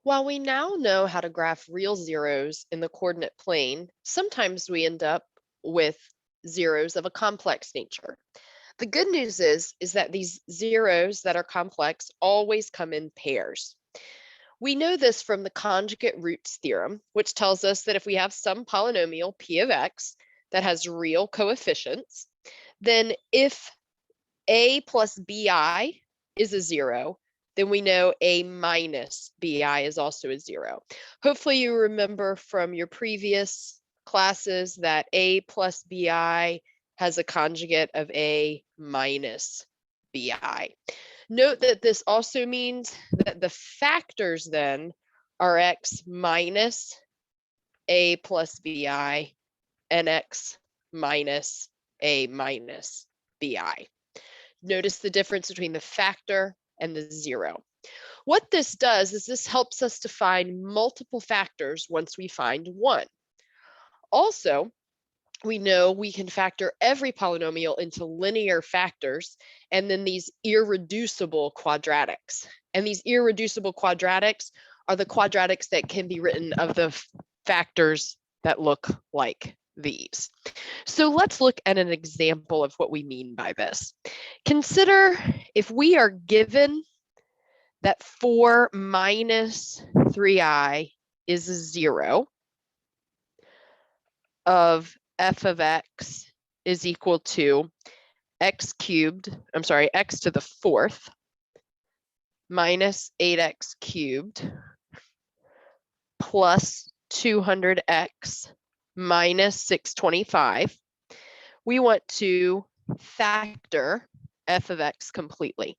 While we now know how to graph real zeros in the coordinate plane, sometimes we end up with zeros of a complex nature. The good news is that these zeros that are complex always come in pairs. We know this from the conjugate roots theorem, which tells us that if we have some polynomial p of x that has real coefficients, then if a plus bi is a zero, then we know a minus bi is also a zero. Hopefully you remember from your previous classes that a plus bi has a conjugate of a minus bi. Note that this also means that the factors then are x minus a plus bi and x minus a minus bi. Notice the difference between the factor and the zero. What this does is this helps us to find multiple factors once we find one. Also, we know we can factor every polynomial into linear factors and then these irreducible quadratics. And these irreducible quadratics are the quadratics that can be written of the factors that look like these. So let's look at an example of what we mean by this. Consider if we are given that 4 minus 3i is a 0 of f of x is equal to x to the 4th minus 8x cubed plus 200x minus 625. We want to factor f of x completely.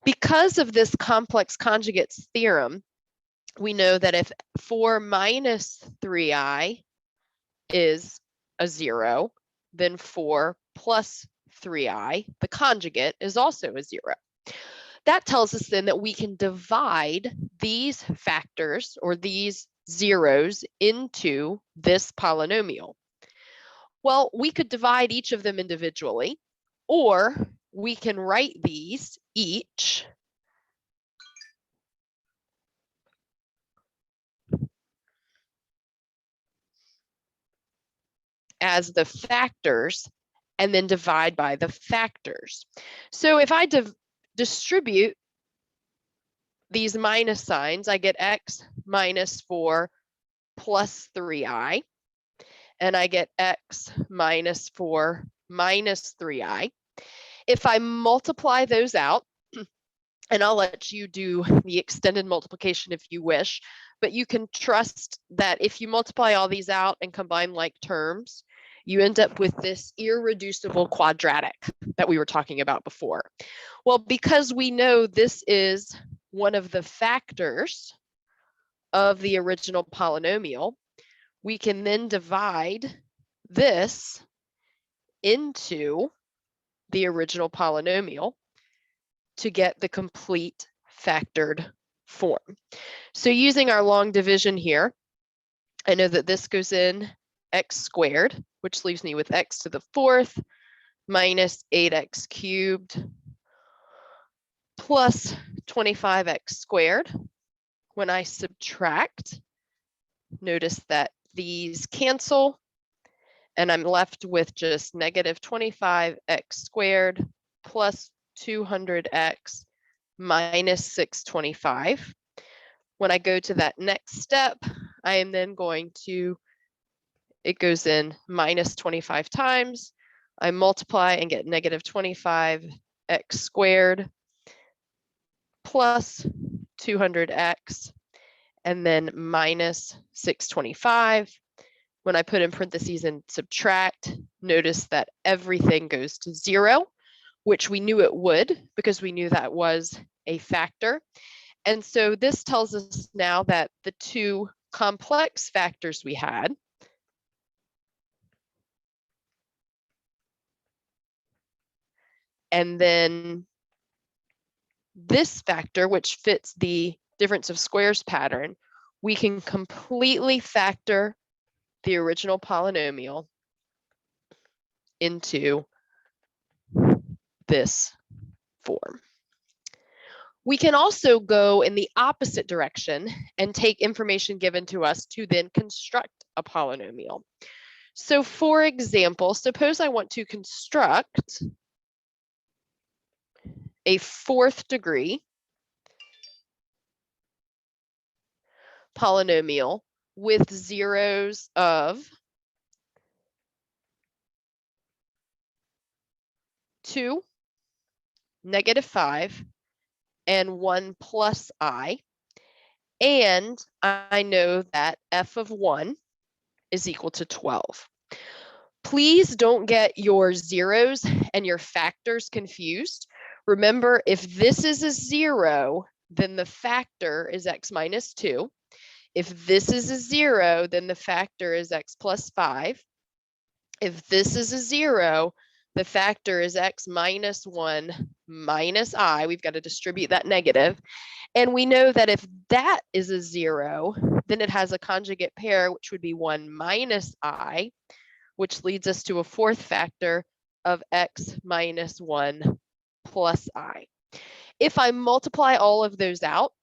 Because of this complex conjugates theorem, we know that if 4 minus 3i is a 0, then 4 plus 3i, the conjugate, is also a 0. That tells us then that we can divide these factors or these zeros into this polynomial. Well, we could divide each of them individually, or we can write these each as the factors and then divide by the factors. So if I distribute these minus signs, I get x minus 4 plus 3i, and I get x minus 4 minus 3i. If I multiply those out, and I'll let you do the extended multiplication if you wish, but you can trust that if you multiply all these out and combine like terms, you end up with this irreducible quadratic that we were talking about before. Well, because we know this is one of the factors of the original polynomial, we can then divide this into the original polynomial to get the complete factored form. So using our long division here, I know that this goes in x squared, which leaves me with x to the 4th minus 8x cubed plus 25x squared. When I subtract, notice that these cancel, and I'm left with just negative 25x squared plus 200x minus 625. When I go to that next step, I am then going to, it goes in minus 25 times. I multiply and get negative 25x squared plus 200x and then minus 625. When I put in parentheses and subtract, notice that everything goes to 0, which we knew it would because we knew that was a factor. And so this tells us now that the two complex factors we had and then this factor, which fits the difference of squares pattern, we can completely factor the original polynomial into this form. We can also go in the opposite direction and take information given to us to then construct a polynomial. So for example, suppose I want to construct a 4th degree polynomial with zeros of 2, -5, and 1 plus I. And I know that f of 1 is equal to 12. Please don't get your zeros and your factors confused. Remember, if this is a 0, then the factor is x minus 2. If this is a 0, then the factor is x plus 5. If this is a 0, the factor is x minus 1 minus I. We've got to distribute that negative. And we know that if that is a 0, then it has a conjugate pair, which would be 1 minus I, which leads us to a 4th factor of x minus 1 plus I. If I multiply all of those out,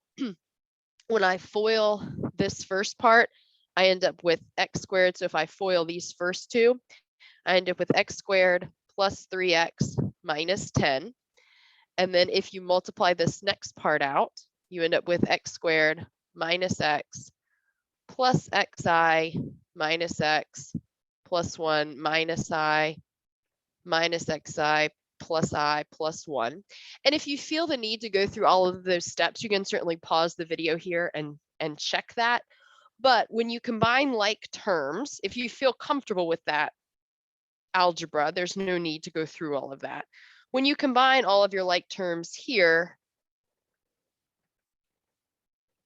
when I FOIL this first part, I end up with x squared. So if I FOIL these first two, I end up with x squared plus 3x minus 10. And then if you multiply this next part out, you end up with x squared minus x plus xi minus x plus 1 minus I minus xi plus I plus 1. And if you feel the need to go through all of those steps, you can certainly pause the video here and check that. But when you combine like terms, if you feel comfortable with that algebra, there's no need to go through all of that. When you combine all of your like terms here,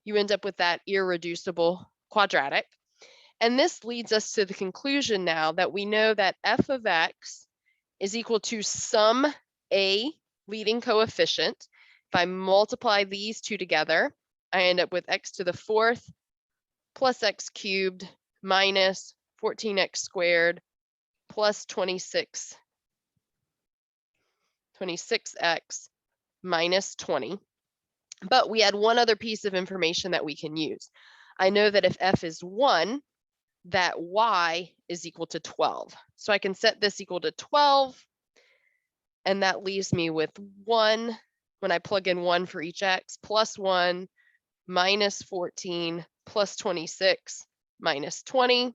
you end up with that irreducible quadratic. And this leads us to the conclusion now that we know that f of x is equal to some a leading coefficient. If I multiply these two together, I end up with x to the 4th plus x cubed minus 14x squared plus 26x minus 20. But we had one other piece of information that we can use. I know that if f is 1, that y is equal to 12. So I can set this equal to 12, and that leaves me with 1, when I plug in 1 for each x, plus 1 minus 14 plus 26 minus 20,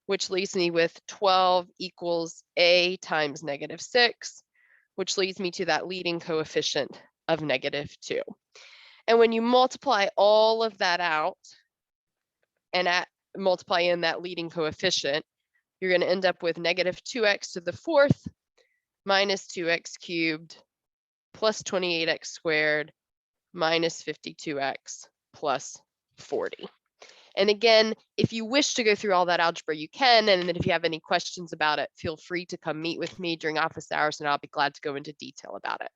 which leaves me with 12 equals a times -6, which leads me to that leading coefficient of -2. And when you multiply all of that out and multiply in that leading coefficient, you're going to end up with -2x to the 4th minus 2x cubed plus 28x squared minus 52x plus 40. And again, if you wish to go through all that algebra, you can. And then if you have any questions about it, feel free to come meet with me during office hours, and I'll be glad to go into detail about it.